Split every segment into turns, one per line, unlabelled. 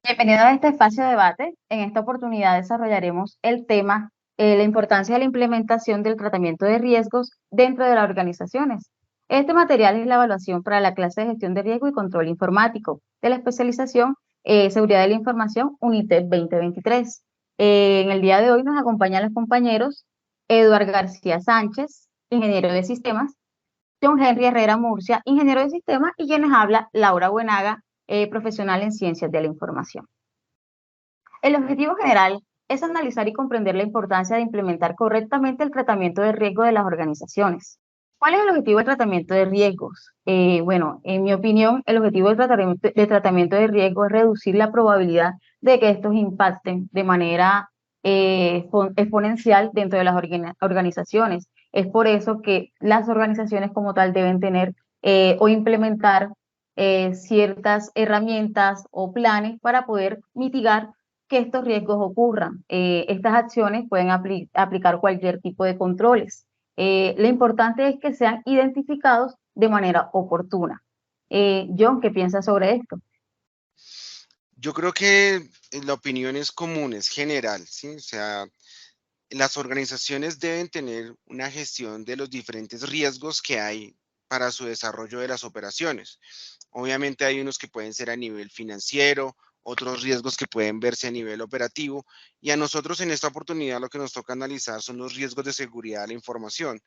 Bienvenido a este espacio de debate. En esta oportunidad desarrollaremos el tema la importancia de la implementación del tratamiento de riesgos dentro de las organizaciones. Este material es la evaluación para la clase de gestión de riesgo y control informático de la especialización Seguridad de la Información UNITED 2023. En el día de hoy nos acompañan los compañeros Eduard García Sánchez, ingeniero de sistemas, John Henry Herrera Murcia, ingeniero de sistemas, y quienes habla Laura Buenaga, profesional en ciencias de la información. El objetivo general es analizar y comprender la importancia de implementar correctamente el tratamiento de riesgo de las organizaciones. ¿Cuál es el objetivo del tratamiento de riesgos? Bueno, en mi opinión, el objetivo del tratamiento de riesgo es reducir la probabilidad de que estos impacten de manera exponencial dentro de las organizaciones. Es por eso que las organizaciones como tal deben tener o implementar ciertas herramientas o planes para poder mitigar que estos riesgos ocurran. Estas acciones pueden aplicar cualquier tipo de controles. Lo importante es que sean identificados de manera oportuna. John, ¿qué piensas sobre esto?
Yo creo que la opinión es común, es general, ¿sí? O sea, las organizaciones deben tener una gestión de los diferentes riesgos que hay para su desarrollo de las operaciones. Obviamente hay unos que pueden ser a nivel financiero, otros riesgos que pueden verse a nivel operativo, y a nosotros en esta oportunidad lo que nos toca analizar son los riesgos de seguridad de la información.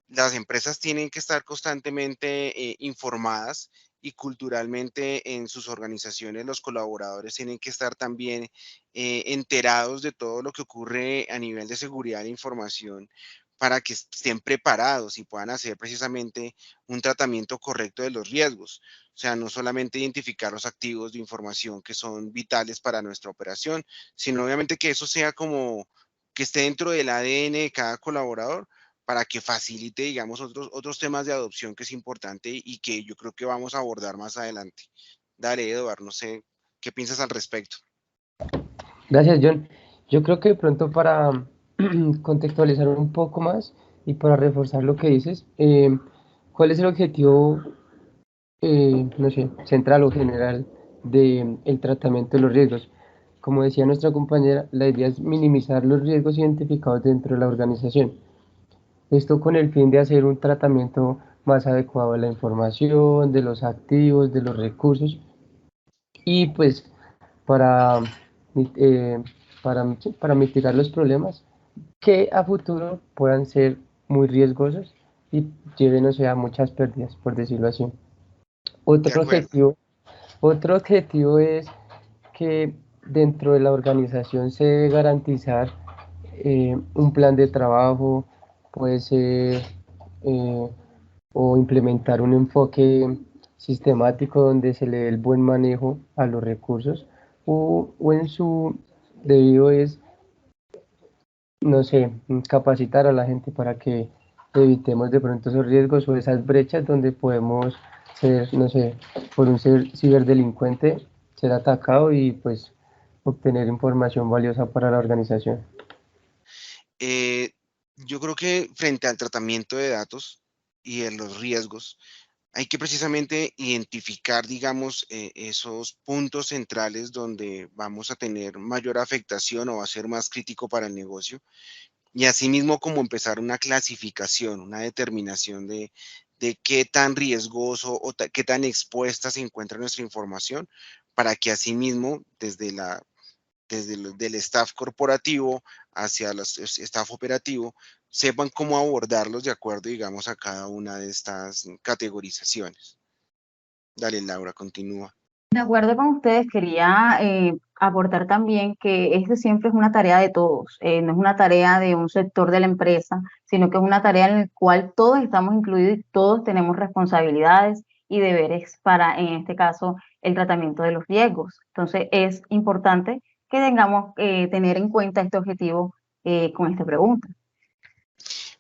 Las empresas tienen que estar constantemente informadas, y culturalmente en sus organizaciones los colaboradores tienen que estar también enterados de todo lo que ocurre a nivel de seguridad de información para que estén preparados y puedan hacer precisamente un tratamiento correcto de los riesgos. O sea, no solamente identificar los activos de información que son vitales para nuestra operación, sino obviamente que eso sea como que esté dentro del ADN de cada colaborador para que facilite, digamos, otros temas de adopción que es importante y que yo creo que vamos a abordar más adelante. Dale, Eduardo, no sé, ¿qué piensas al respecto?
Gracias, John. Yo creo que de pronto para contextualizar un poco más y para reforzar lo que dices, ¿cuál es el objetivo, no sé, central o general del tratamiento de los riesgos? Como decía nuestra compañera, la idea es minimizar los riesgos identificados dentro de la organización. Esto con el fin de hacer un tratamiento más adecuado de la información, de los activos, de los recursos y pues para, eh, para mitigar los problemas que a futuro puedan ser muy riesgosos y lleven, o sea, muchas pérdidas, por decirlo así.
De
Otro
acuerdo.
objetivo, otro objetivo es que dentro de la organización se debe garantizar un plan de trabajo, puede ser, eh, o implementar un enfoque sistemático donde se le dé el buen manejo a los recursos, o en su debido es, no sé, capacitar a la gente para que evitemos de pronto esos riesgos o esas brechas donde podemos ser, no sé, por un ciberdelincuente, ser atacado y pues obtener información valiosa para la organización.
Eh, yo creo que frente al tratamiento de datos y de los riesgos, hay que precisamente identificar, digamos, esos puntos centrales donde vamos a tener mayor afectación o va a ser más crítico para el negocio. Y asimismo como empezar una clasificación, una determinación de qué tan riesgoso o qué tan expuesta se encuentra nuestra información, para que asimismo desde del staff corporativo hacia el staff operativo sepan cómo abordarlos de acuerdo, digamos, a cada una de estas categorizaciones. Dale, Laura, continúa.
De acuerdo con ustedes, quería aportar también que esto siempre es una tarea de todos, no es una tarea de un sector de la empresa, sino que es una tarea en la cual todos estamos incluidos y todos tenemos responsabilidades y deberes para, en este caso, el tratamiento de los riesgos. Entonces, es importante que tengamos tener en cuenta este objetivo con esta pregunta.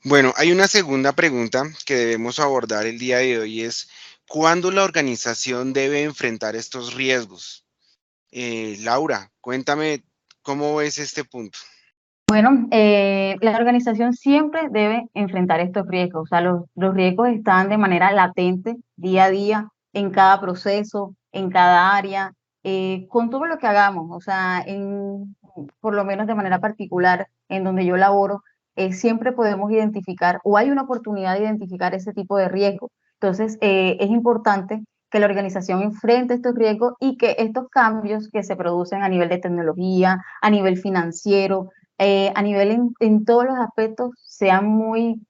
Bueno, hay una segunda pregunta que debemos abordar el día de hoy es, ¿cuándo la organización debe enfrentar estos riesgos? Laura, cuéntame cómo ves este punto.
Bueno, la organización siempre debe enfrentar estos riesgos. O sea, los riesgos están de manera latente, día a día, en cada proceso, en cada área. con todo lo que hagamos, o sea, por lo menos de manera particular, en donde yo laboro, siempre podemos identificar o hay una oportunidad de identificar ese tipo de riesgo. Entonces, es importante que la organización enfrente estos riesgos y que estos cambios que se producen a nivel de tecnología, a nivel financiero, a nivel en todos los aspectos, sean muy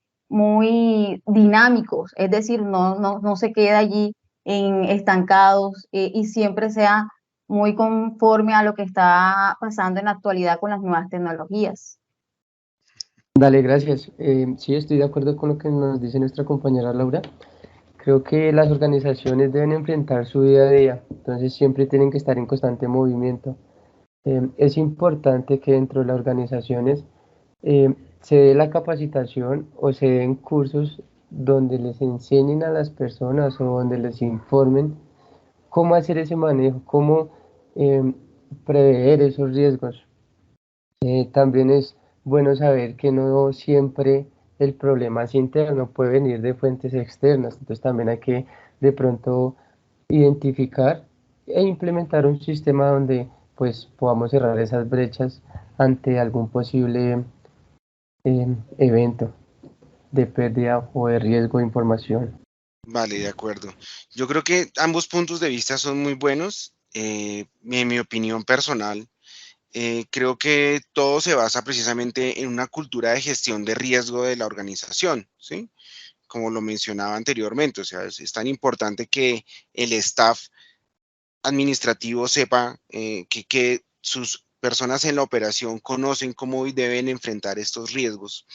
dinámicos, es decir, no se queda allí estancados, y siempre sea muy conforme a lo que está pasando en la actualidad con las nuevas tecnologías.
Dale, gracias. Sí, estoy de acuerdo con lo que nos dice nuestra compañera Laura. Creo que las organizaciones deben enfrentar su día a día, entonces siempre tienen que estar en constante movimiento. Es importante que dentro de las organizaciones se dé la capacitación o se den cursos donde les enseñen a las personas o donde les informen cómo hacer ese manejo, cómo eh, prever esos riesgos. También es bueno saber que no siempre el problema es interno, puede venir de fuentes externas, entonces también hay que de pronto identificar e implementar un sistema donde pues podamos cerrar esas brechas ante algún posible evento de pérdida o de riesgo de información.
Vale, de acuerdo. Yo creo que ambos puntos de vista son muy buenos. En mi opinión personal, creo que todo se basa precisamente en una cultura de gestión de riesgo de la organización, ¿sí? Como lo mencionaba anteriormente, o sea, es tan importante que el staff administrativo sepa que sus personas en la operación conocen cómo deben enfrentar estos riesgos,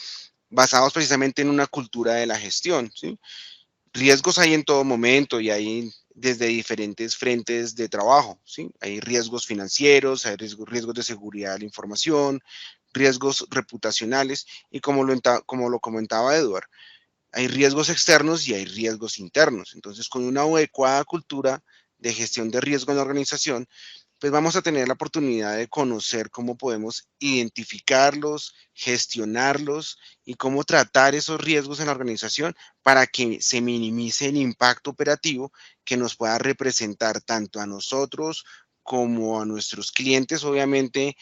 basados precisamente en una cultura de la gestión, ¿sí? Riesgos hay en todo momento y hay desde diferentes frentes de trabajo, ¿sí? Hay riesgos financieros, hay riesgos de seguridad de la información, riesgos reputacionales y como lo comentaba Edward, hay riesgos externos y hay riesgos internos. Entonces, con una adecuada cultura de gestión de riesgo en la organización, pues vamos a tener la oportunidad de conocer cómo podemos identificarlos, gestionarlos y cómo tratar esos riesgos en la organización para que se minimice el impacto operativo que nos pueda representar tanto a nosotros como a nuestros clientes, obviamente,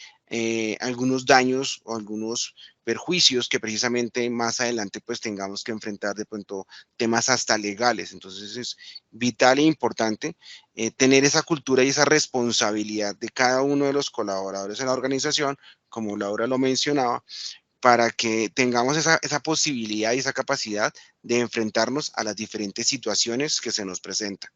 algunos daños o algunos perjuicios que precisamente más adelante pues tengamos que enfrentar de pronto temas hasta legales. Entonces es vital e importante tener esa cultura y esa responsabilidad de cada uno de los colaboradores en la organización, como Laura lo mencionaba, para que tengamos esa posibilidad y esa capacidad de enfrentarnos a las diferentes situaciones que se nos presentan.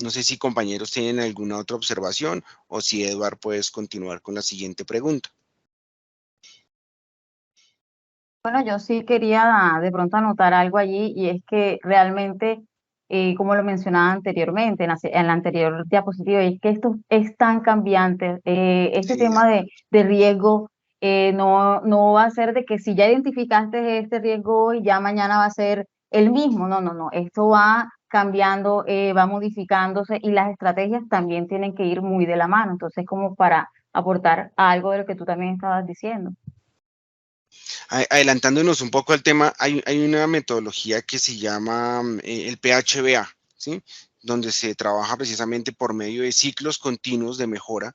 No sé si compañeros tienen alguna otra observación o si Eduard puedes continuar con la siguiente pregunta.
Bueno, yo sí quería de pronto anotar algo allí y es que realmente, como lo mencionaba anteriormente, en la anterior diapositiva, es que esto es tan cambiante. Este
Sí, de
tema
acuerdo.
de riesgo no va a ser de que si ya identificaste este riesgo hoy, ya mañana va a ser el mismo. No. Esto va cambiando, va modificándose y las estrategias también tienen que ir muy de la mano. Entonces, como para aportar a algo de lo que tú también estabas diciendo.
Adelantándonos un poco al tema, hay una metodología que se llama el PHBA, ¿sí? Donde se trabaja precisamente por medio de ciclos continuos de mejora,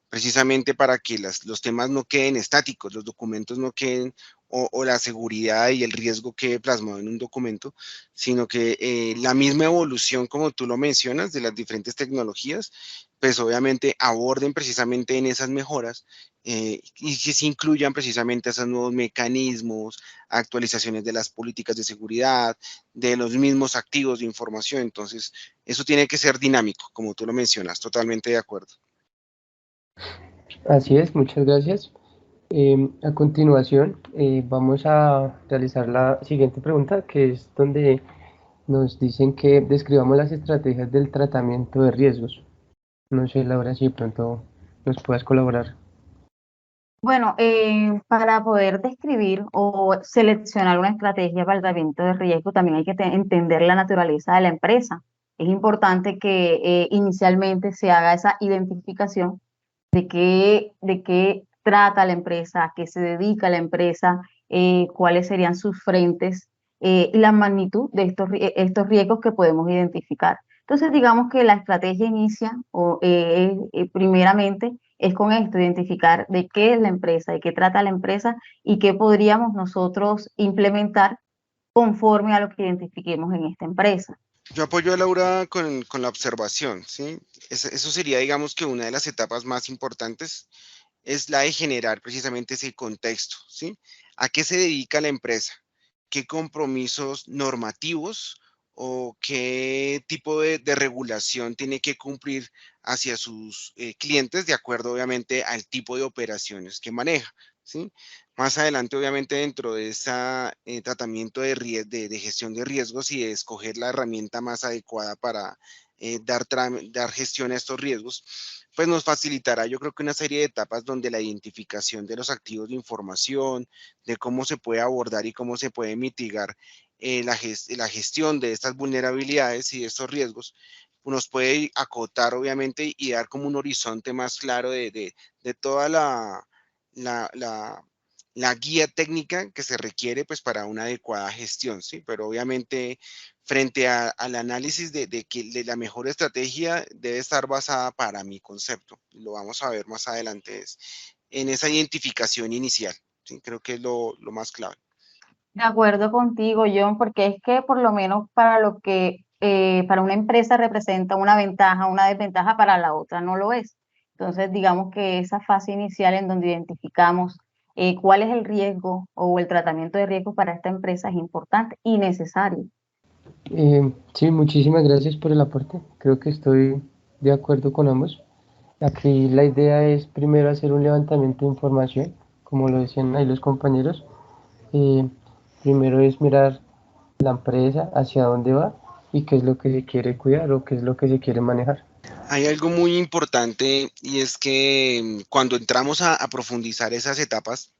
precisamente para que los temas no queden estáticos, los documentos no queden, o la seguridad y el riesgo quede plasmado en un documento, sino que la misma evolución, como tú lo mencionas, de las diferentes tecnologías, pues obviamente aborden precisamente en esas mejoras y que se incluyan precisamente esos nuevos mecanismos, actualizaciones de las políticas de seguridad, de los mismos activos de información. Entonces, eso tiene que ser dinámico, como tú lo mencionas, totalmente de acuerdo.
Así es, muchas gracias. A continuación, vamos a realizar la siguiente pregunta, que es donde nos dicen que describamos las estrategias del tratamiento de riesgos. No sé, Laura, si de pronto nos puedas colaborar.
Bueno, para poder describir o seleccionar una estrategia para el tratamiento de riesgo, también hay que entender la naturaleza de la empresa. Es importante que inicialmente se haga esa identificación de qué trata la empresa, a qué se dedica la empresa, cuáles serían sus frentes y la magnitud de estos riesgos que podemos identificar. Entonces, digamos que la estrategia inicia primeramente es con esto, identificar de qué es la empresa, de qué trata la empresa y qué podríamos nosotros implementar conforme a lo que identifiquemos en esta empresa.
Yo apoyo a Laura con la observación, ¿sí? Eso sería, digamos, que una de las etapas más importantes es la de generar precisamente ese contexto, ¿sí? ¿A qué se dedica la empresa? ¿Qué compromisos normativos o qué tipo de regulación tiene que cumplir hacia sus clientes de acuerdo, obviamente, al tipo de operaciones que maneja, ¿sí? Más adelante, obviamente, dentro de ese tratamiento de gestión de riesgos y de escoger la herramienta más adecuada para dar gestión a estos riesgos, pues nos facilitará, yo creo que una serie de etapas donde la identificación de los activos de información, de cómo se puede abordar y cómo se puede mitigar la gestión de estas vulnerabilidades y de estos riesgos, nos puede acotar, obviamente, y dar como un horizonte más claro de toda la, la, la guía técnica que se requiere pues para una adecuada gestión, ¿sí? Pero obviamente frente al análisis de la mejor estrategia debe estar basada para mi concepto, lo vamos a ver más adelante, es en esa identificación inicial, ¿sí? Creo que es lo más clave.
De acuerdo contigo, John, porque es que por lo menos para lo que para una empresa representa una desventaja para la otra no lo es. Entonces, digamos que esa fase inicial en donde identificamos cuál es el riesgo o el tratamiento de riesgo para esta empresa es importante y necesario.
Sí, muchísimas gracias por el aporte. Creo que estoy de acuerdo con ambos. Aquí la idea es primero hacer un levantamiento de información, como lo decían ahí los compañeros. Primero es mirar la empresa, hacia dónde va y qué es lo que se quiere cuidar o qué es lo que se quiere manejar.
Hay algo muy importante y es que cuando entramos a profundizar esas etapas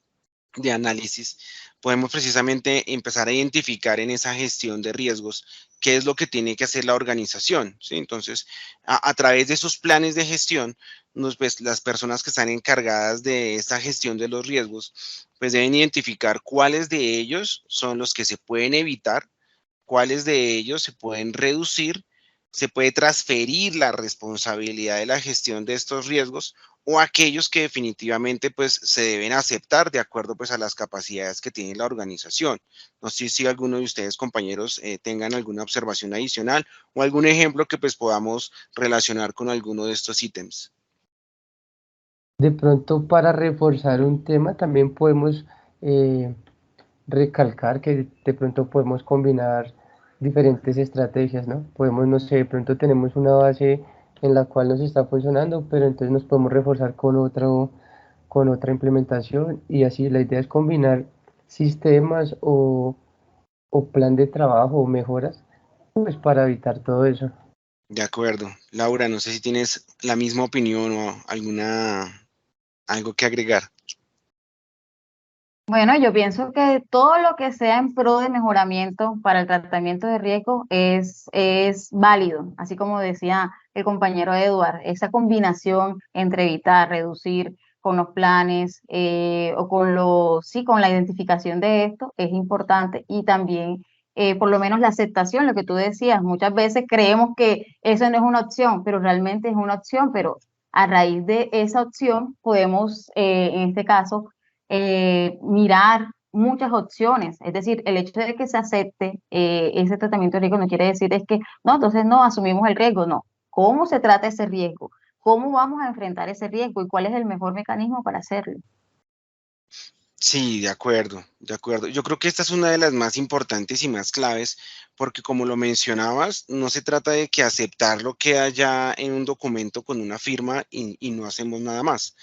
de análisis, podemos precisamente empezar a identificar en esa gestión de riesgos qué es lo que tiene que hacer la organización, ¿sí? Entonces, a través de esos planes de gestión, pues, las personas que están encargadas de esta gestión de los riesgos, pues deben identificar cuáles de ellos son los que se pueden evitar, cuáles de ellos se pueden reducir, se puede transferir la responsabilidad de la gestión de estos riesgos o aquellos que definitivamente pues se deben aceptar de acuerdo pues a las capacidades que tiene la organización. No sé si alguno de ustedes compañeros tengan alguna observación adicional o algún ejemplo que pues podamos relacionar con alguno de estos ítems.
De pronto, para reforzar un tema, también podemos recalcar que de pronto podemos combinar diferentes estrategias, ¿no? Podemos, no sé, de pronto tenemos una base en la cual nos está funcionando, pero entonces nos podemos reforzar con otra implementación y así la idea es combinar sistemas o plan de trabajo o mejoras, pues para evitar todo eso.
De acuerdo. Laura, no sé si tienes la misma opinión o algo que agregar.
Bueno, yo pienso que todo lo que sea en pro de mejoramiento para el tratamiento de riesgo es válido, así como decía el compañero Eduard, esa combinación entre evitar, reducir con los planes o sí, con la identificación de esto es importante y también por lo menos la aceptación, lo que tú decías, muchas veces creemos que eso no es una opción, pero realmente es una opción, pero a raíz de esa opción podemos, en este caso, mirar muchas opciones. Es decir, el hecho de que se acepte ese tratamiento de riesgo no quiere decir es que, no, entonces no asumimos el riesgo, no. ¿Cómo se trata ese riesgo? ¿Cómo vamos a enfrentar ese riesgo y cuál es el mejor mecanismo para hacerlo?
Sí, de acuerdo, de acuerdo. Yo creo que esta es una de las más importantes y más claves, porque como lo mencionabas, no se trata de que aceptar lo que haya en un documento con una firma y no hacemos nada más.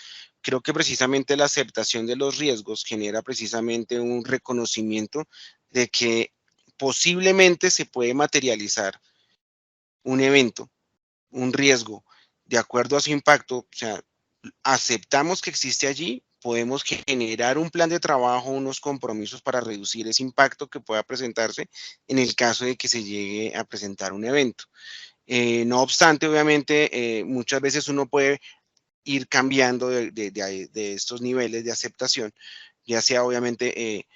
Creo que precisamente la aceptación de los riesgos genera precisamente un reconocimiento de que posiblemente se puede materializar un evento, un riesgo, de acuerdo a su impacto, o sea, aceptamos que existe allí, podemos generar un plan de trabajo, unos compromisos para reducir ese impacto que pueda presentarse en el caso de que se llegue a presentar un evento. No obstante, obviamente, muchas veces uno puede ir cambiando de estos niveles de aceptación, ya sea obviamente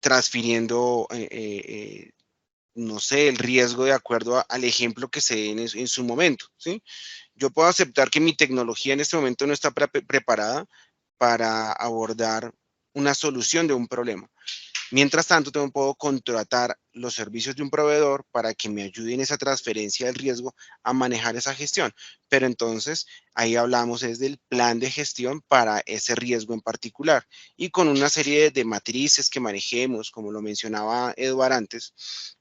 transfiriendo no sé, el riesgo de acuerdo al ejemplo que se dé en su momento, ¿sí? Yo puedo aceptar que mi tecnología en este momento no está preparada para abordar una solución de un problema. Mientras tanto, también puedo contratar los servicios de un proveedor para que me ayude en esa transferencia del riesgo a manejar esa gestión. Pero entonces, ahí hablamos es del plan de gestión para ese riesgo en particular. Y con una serie de matrices que manejemos, como lo mencionaba Eduard antes,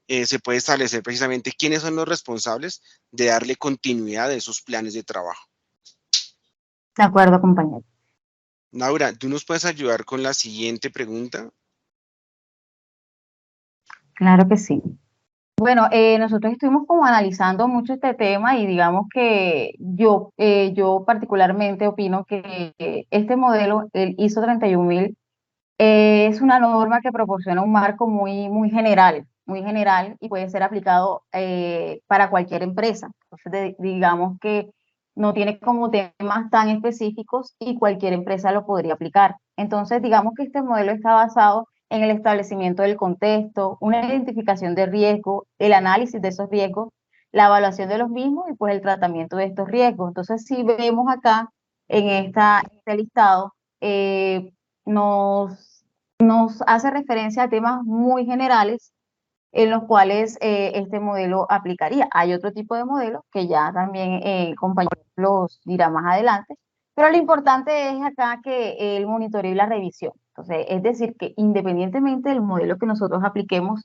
se puede establecer precisamente quiénes son los responsables de darle continuidad a esos planes de trabajo.
De acuerdo, compañero.
Laura, ¿tú nos puedes ayudar con la siguiente pregunta?
Claro que sí. Bueno, nosotros estuvimos como analizando mucho este tema y digamos que yo particularmente opino que este modelo, el ISO 31000, es una norma que proporciona un marco muy general y puede ser aplicado para cualquier empresa. Entonces, digamos que no tiene como temas tan específicos y cualquier empresa lo podría aplicar. Entonces, digamos que este modelo está basado en el establecimiento del contexto, una identificación de riesgo, el análisis de esos riesgos, la evaluación de los mismos y pues el tratamiento de estos riesgos. Entonces, si vemos acá en este listado, nos hace referencia a temas muy generales en los cuales este modelo aplicaría. Hay otro tipo de modelos que ya también el compañero los dirá más adelante, pero lo importante es acá que el monitoreo y la revisión. Entonces, es decir, que independientemente del modelo que nosotros apliquemos,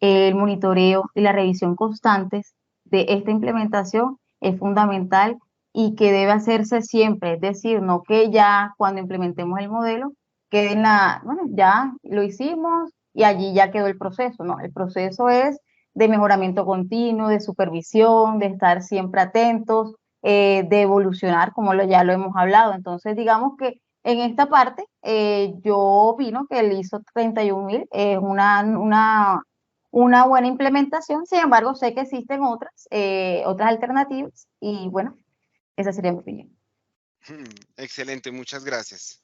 el monitoreo y la revisión constantes de esta implementación es fundamental y que debe hacerse siempre, es decir, no que ya cuando implementemos el modelo quede bueno, ya lo hicimos y allí ya quedó el proceso, ¿no? El proceso es de mejoramiento continuo, de supervisión, de estar siempre atentos, de evolucionar, como ya lo hemos hablado. Entonces, digamos que en esta parte, yo opino que el ISO 31000 es una buena implementación. Sin embargo, sé que existen otras alternativas y bueno, esa sería mi opinión.
Excelente, muchas gracias.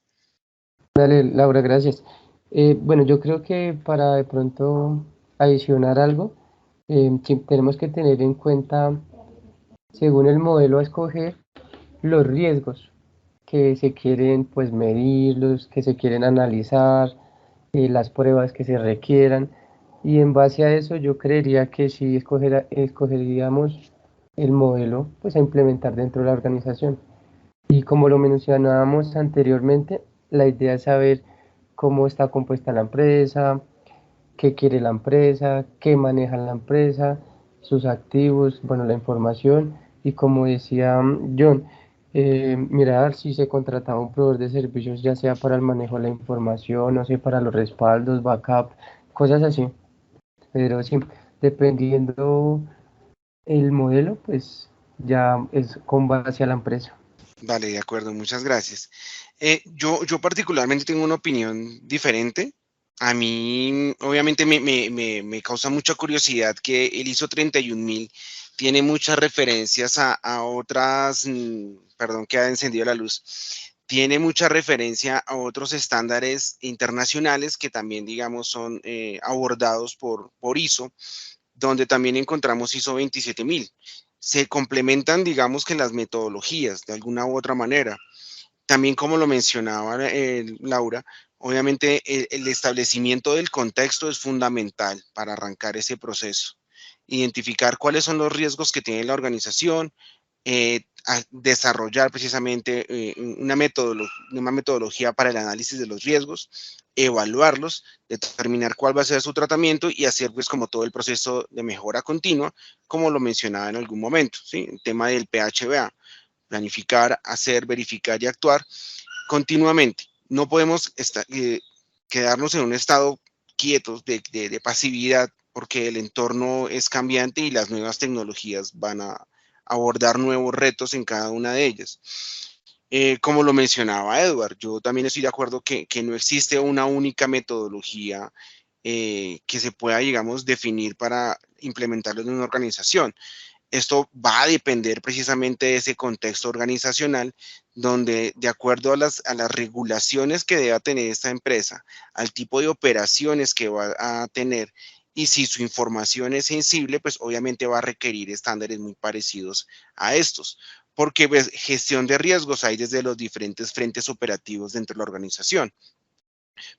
Dale, Laura, gracias. Bueno, yo creo que para de pronto adicionar algo, sí tenemos que tener en cuenta, según el modelo a escoger, los riesgos que se quieren pues medir, los que se quieren analizar, las pruebas que se requieran. Y en base a eso yo creería que sí escogeríamos el modelo pues a implementar dentro de la organización. Y como lo mencionábamos anteriormente, la idea es saber cómo está compuesta la empresa, qué quiere la empresa, qué maneja la empresa, sus activos, bueno, la información. Y como decía John, mirar si se contrataba un proveedor de servicios, ya sea para el manejo de la información, no sé, para los respaldos, backup, cosas así. Pero sí, dependiendo el modelo, pues ya es con base a la empresa.
Vale, de acuerdo, muchas gracias. Yo particularmente tengo una opinión diferente. A mí, obviamente, me causa mucha curiosidad que el ISO 31000 tiene muchas referencias a otras, perdón que ha encendido la luz, tiene mucha referencia a otros estándares internacionales que también, digamos, son abordados por ISO, donde también encontramos ISO 27000. Se complementan, digamos que las metodologías de alguna u otra manera. También, como lo mencionaba Laura, obviamente el establecimiento del contexto es fundamental para arrancar ese proceso. Identificar cuáles son los riesgos que tiene la organización, a desarrollar precisamente una metodología para el análisis de los riesgos, evaluarlos, determinar cuál va a ser su tratamiento y hacer pues como todo el proceso de mejora continua, como lo mencionaba en algún momento, ¿sí? El tema del PHBA, planificar, hacer, verificar y actuar continuamente. No podemos quedarnos en un estado quietos de pasividad porque el entorno es cambiante y las nuevas tecnologías van a abordar nuevos retos en cada una de ellas. Como lo mencionaba Edward, yo también estoy de acuerdo que no existe una única metodología que se pueda, digamos, definir para implementarlo en una organización. Esto va a depender precisamente de ese contexto organizacional, donde de acuerdo a las regulaciones que deba tener esta empresa, al tipo de operaciones que va a tener y si su información es sensible, pues obviamente va a requerir estándares muy parecidos a estos, porque pues, gestión de riesgos hay desde los diferentes frentes operativos dentro de la organización,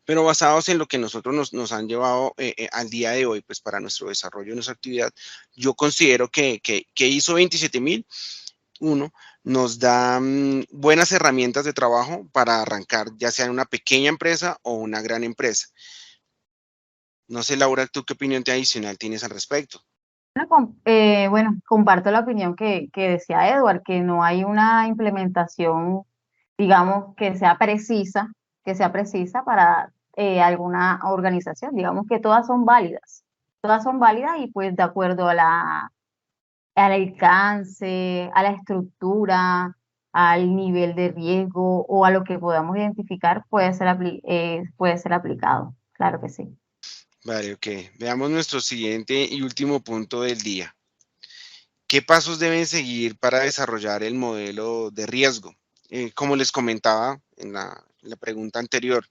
pero basados en lo que nosotros nos han llevado al día de hoy, pues para nuestro desarrollo de nuestra actividad, yo considero que ISO 27001 nos da buenas herramientas de trabajo para arrancar, ya sea en una pequeña empresa o una gran empresa. No sé, Laura, ¿tú qué opinión adicional tienes al respecto?
Bueno, comparto la opinión que decía Edward, que no hay una implementación, digamos, que sea precisa para alguna organización. Digamos que todas son válidas y pues de acuerdo al alcance, a la estructura, al nivel de riesgo o a lo que podamos identificar, puede ser aplicado. Claro que sí.
Vale, ok. Veamos nuestro siguiente y último punto del día. ¿Qué pasos deben seguir para desarrollar el modelo de riesgo? Como les comentaba en la pregunta anterior,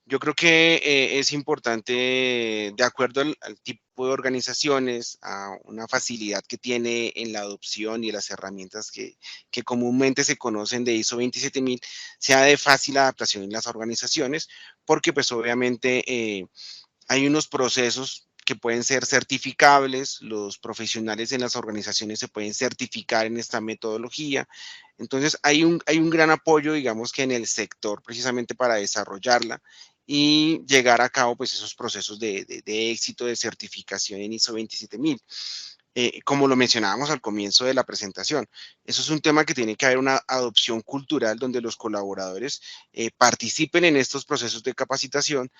yo creo que es importante, de acuerdo al tipo de organizaciones, a una facilidad que tiene en la adopción y las herramientas que comúnmente se conocen de ISO 27000, sea de fácil adaptación en las organizaciones, porque pues obviamente hay unos procesos que pueden ser certificables, los profesionales en las organizaciones se pueden certificar en esta metodología. Entonces, hay un gran apoyo, digamos que en el sector, precisamente para desarrollarla y llegar a cabo pues esos procesos de éxito de certificación en ISO 27000. Como lo mencionábamos al comienzo de la presentación, eso es un tema que tiene que haber una adopción cultural donde los colaboradores participen en estos procesos de capacitación,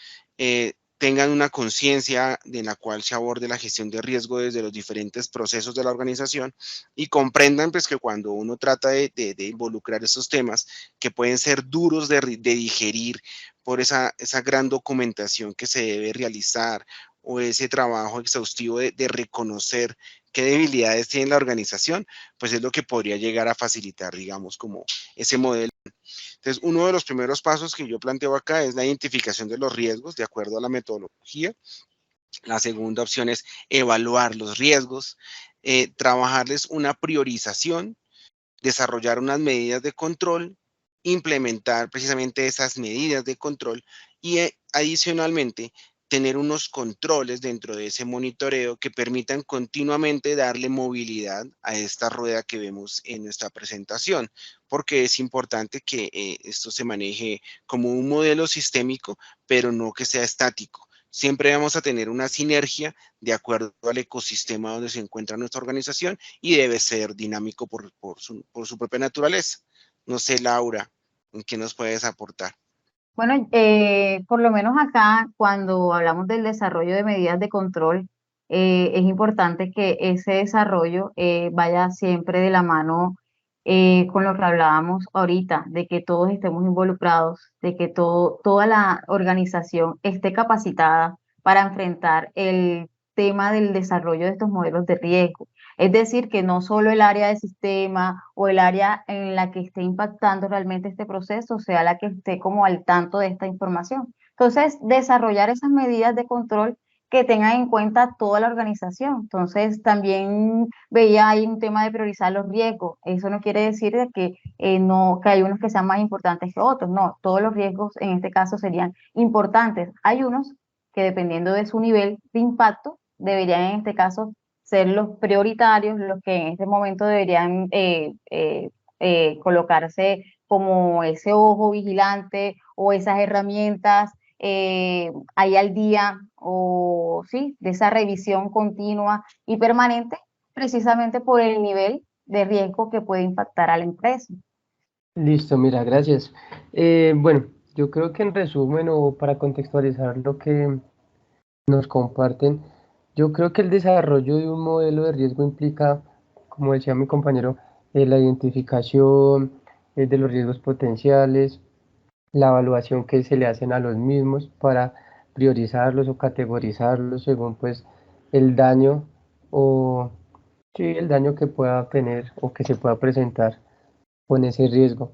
tengan una conciencia en la cual se aborde la gestión de riesgo desde los diferentes procesos de la organización y comprendan pues que cuando uno trata de involucrar esos temas que pueden ser duros de digerir por esa gran documentación que se debe realizar o ese trabajo exhaustivo de reconocer qué debilidades tiene la organización, pues es lo que podría llegar a facilitar, digamos, como ese modelo. Entonces, uno de los primeros pasos que yo planteo acá es la identificación de los riesgos de acuerdo a la metodología. La segunda opción es evaluar los riesgos, trabajarles una priorización, desarrollar unas medidas de control, implementar precisamente esas medidas de control y adicionalmente tener unos controles dentro de ese monitoreo que permitan continuamente darle movilidad a esta rueda que vemos en nuestra presentación, porque es importante que esto se maneje como un modelo sistémico, pero no que sea estático. Siempre vamos a tener una sinergia de acuerdo al ecosistema donde se encuentra nuestra organización y debe ser dinámico por su propia naturaleza. No sé, Laura, ¿en qué nos puedes aportar?
Bueno, por lo menos acá, cuando hablamos del desarrollo de medidas de control, es importante que ese desarrollo vaya siempre de la mano con lo que hablábamos ahorita, de que todos estemos involucrados, de que toda la organización esté capacitada para enfrentar el tema del desarrollo de estos modelos de riesgo. Es decir, que no solo el área de sistema o el área en la que esté impactando realmente este proceso sea la que esté como al tanto de esta información. Entonces, desarrollar esas medidas de control que tengan en cuenta toda la organización. Entonces, también veía ahí un tema de priorizar los riesgos. Eso no quiere decir de que, no, que hay unos que sean más importantes que otros. No, todos los riesgos en este caso serían importantes. Hay unos que dependiendo de su nivel de impacto, deberían en este caso ser los prioritarios, los que en este momento deberían colocarse como ese ojo vigilante o esas herramientas ahí al día o sí, de esa revisión continua y permanente, precisamente por el nivel de riesgo que puede impactar a la empresa.
Listo, mira, gracias. Bueno, yo creo que en resumen o para contextualizar lo que nos comparten, yo creo que el desarrollo de un modelo de riesgo implica, como decía mi compañero, la identificación de los riesgos potenciales, la evaluación que se le hacen a los mismos para priorizarlos o categorizarlos según pues el daño o sí, el daño que pueda tener o que se pueda presentar con ese riesgo.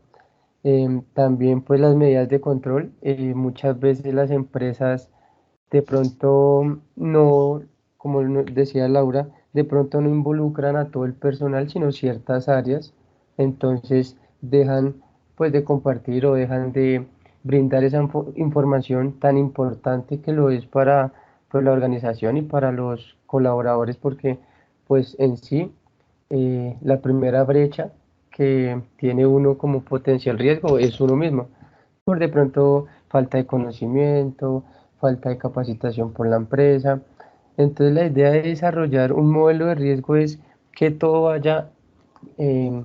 También pues las medidas de control, muchas veces las empresas de pronto no como decía Laura, de pronto no involucran a todo el personal, sino ciertas áreas, entonces dejan pues de compartir o dejan de brindar esa información tan importante que lo es para pues, la organización y para los colaboradores, porque pues en sí la primera brecha que tiene uno como potencial riesgo es uno mismo, por de pronto falta de conocimiento, falta de capacitación por la empresa. Entonces la idea de desarrollar un modelo de riesgo es que todo vaya eh,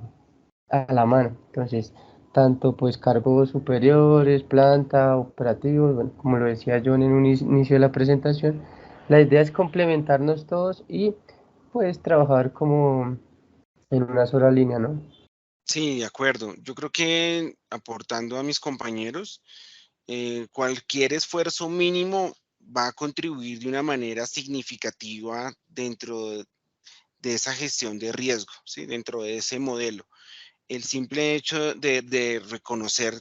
a la mano. Entonces, tanto pues cargos superiores, planta, operativos, bueno, como lo decía John en un inicio de la presentación, la idea es complementarnos todos y pues trabajar como en una sola línea, ¿no?
Sí, de acuerdo. Yo creo que aportando a mis compañeros, cualquier esfuerzo mínimo va a contribuir de una manera significativa dentro de esa gestión de riesgo, ¿sí? Dentro de ese modelo. El simple hecho de reconocer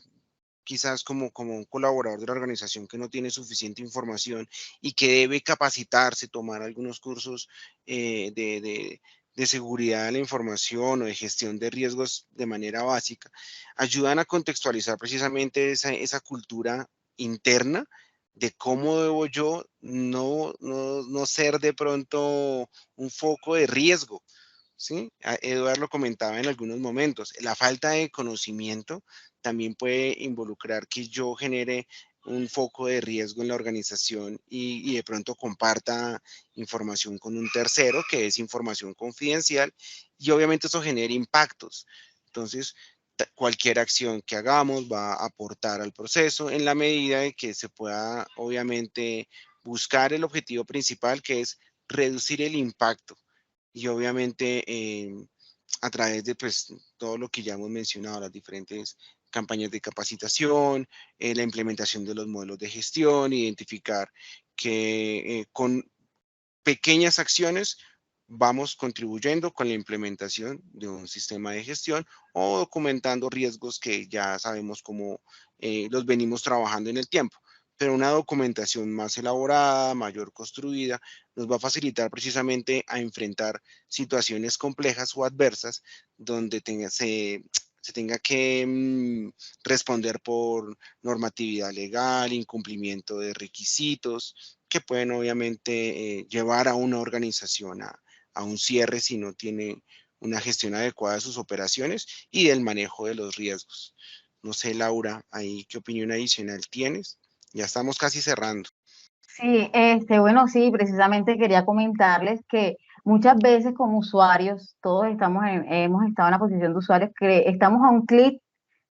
quizás como un colaborador de la organización que no tiene suficiente información y que debe capacitarse, tomar algunos cursos de seguridad de la información o de gestión de riesgos de manera básica, ayudan a contextualizar precisamente esa cultura interna de cómo debo yo no ser de pronto un foco de riesgo. ¿Sí? Eduardo lo comentaba en algunos momentos. La falta de conocimiento también puede involucrar que yo genere un foco de riesgo en la organización y de pronto comparta información con un tercero, que es información confidencial, y obviamente eso genera impactos. Entonces, cualquier acción que hagamos va a aportar al proceso en la medida de que se pueda, obviamente, buscar el objetivo principal, que es reducir el impacto y obviamente a través de pues, todo lo que ya hemos mencionado, las diferentes campañas de capacitación, la implementación de los modelos de gestión, identificar que con pequeñas acciones vamos contribuyendo con la implementación de un sistema de gestión o documentando riesgos que ya sabemos cómo los venimos trabajando en el tiempo. Pero una documentación más elaborada, mayor construida, nos va a facilitar precisamente a enfrentar situaciones complejas o adversas donde se tenga que responder por normatividad legal, incumplimiento de requisitos, que pueden obviamente llevar a una organización a un cierre si no tiene una gestión adecuada de sus operaciones y del manejo de los riesgos. No sé, Laura, ahí qué opinión adicional tienes. Ya estamos casi cerrando.
Sí, bueno, sí, precisamente quería comentarles que muchas veces como usuarios, todos hemos estado en la posición de usuarios que estamos a un clic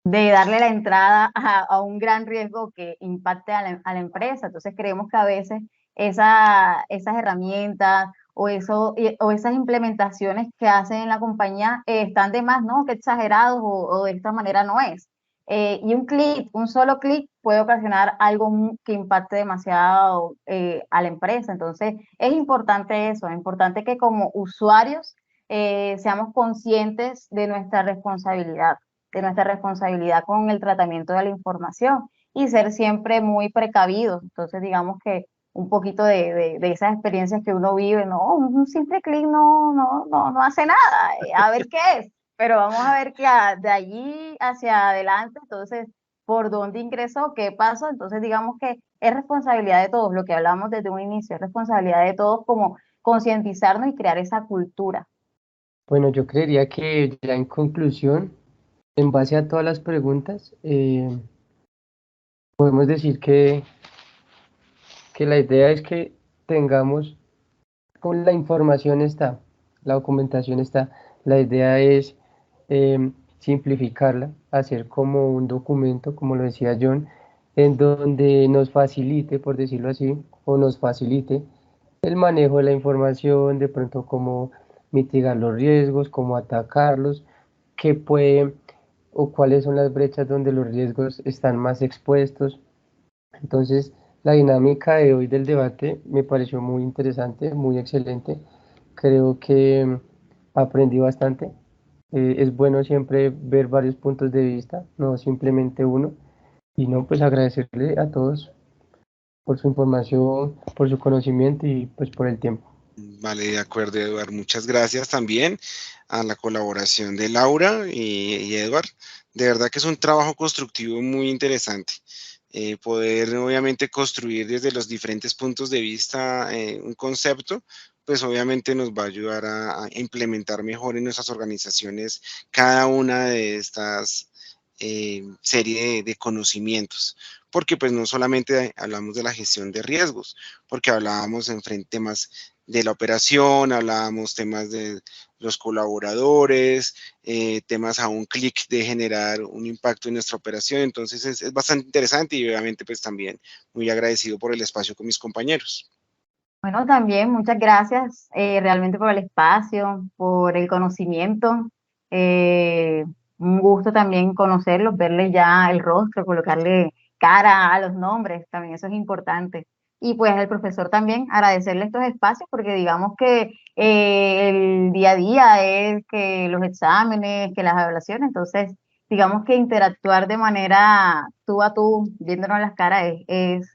de darle la entrada a un gran riesgo que impacte a la empresa. Entonces creemos que a veces esas herramientas o esas implementaciones que hacen en la compañía están de más, ¿no? Que exagerados o de esta manera no es. Y un solo clic puede ocasionar algo que impacte demasiado a la empresa. Entonces es importante eso, es importante que como usuarios seamos conscientes de nuestra responsabilidad con el tratamiento de la información y ser siempre muy precavidos. Entonces, digamos que un poquito de esas experiencias que uno vive, no, un simple clic no hace nada, a ver qué es, pero vamos a ver que de allí hacia adelante, entonces, por dónde ingresó, qué pasó, entonces digamos que es responsabilidad de todos, lo que hablamos desde un inicio, es responsabilidad de todos como concientizarnos y crear esa cultura.
Bueno, yo creería que ya en conclusión, en base a todas las preguntas, podemos decir que la idea es que tengamos, con la información está, la documentación está, la idea es simplificarla, hacer como un documento, como lo decía John, en donde nos facilite, por decirlo así, o nos facilite el manejo de la información, de pronto cómo mitigar los riesgos, cómo atacarlos, qué puede o cuáles son las brechas donde los riesgos están más expuestos. Entonces, la dinámica de hoy del debate me pareció muy interesante, muy excelente. Creo que aprendí bastante. Es bueno siempre ver varios puntos de vista, no simplemente uno. Y no, pues agradecerle a todos por su información, por su conocimiento y pues por el tiempo.
Vale, de acuerdo, Eduard. Muchas gracias también a la colaboración de Laura y Eduard. De verdad que es un trabajo constructivo muy interesante. Poder obviamente construir desde los diferentes puntos de vista un concepto, pues obviamente nos va a ayudar a implementar mejor en nuestras organizaciones cada una de estas serie de conocimientos, porque pues no solamente hablamos de la gestión de riesgos, porque hablábamos en temas de la operación, hablábamos temas de los colaboradores, temas a un clic de generar un impacto en nuestra operación. Entonces es bastante interesante y obviamente pues también muy agradecido por el espacio con mis compañeros.
Bueno, también muchas gracias realmente por el espacio, por el conocimiento. eh, un gusto también conocerlos, verle ya el rostro, colocarle cara a los nombres, también eso es importante. Y pues el profesor también agradecerle estos espacios porque digamos que el día a día es que los exámenes, que las evaluaciones, entonces digamos que interactuar de manera tú a tú, viéndonos las caras es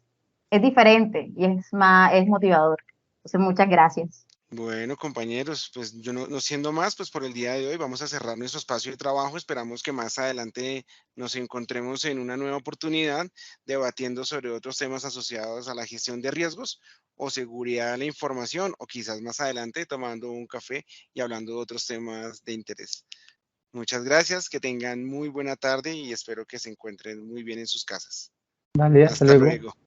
diferente y es más, es motivador. Entonces, muchas gracias.
Bueno, compañeros, pues yo no siendo más, pues por el día de hoy vamos a cerrar nuestro espacio de trabajo. Esperamos que más adelante nos encontremos en una nueva oportunidad debatiendo sobre otros temas asociados a la gestión de riesgos o seguridad de la información, o quizás más adelante tomando un café y hablando de otros temas de interés. Muchas gracias, que tengan muy buena tarde y espero que se encuentren muy bien en sus casas.
Vale, hasta
Hasta
luego.
luego.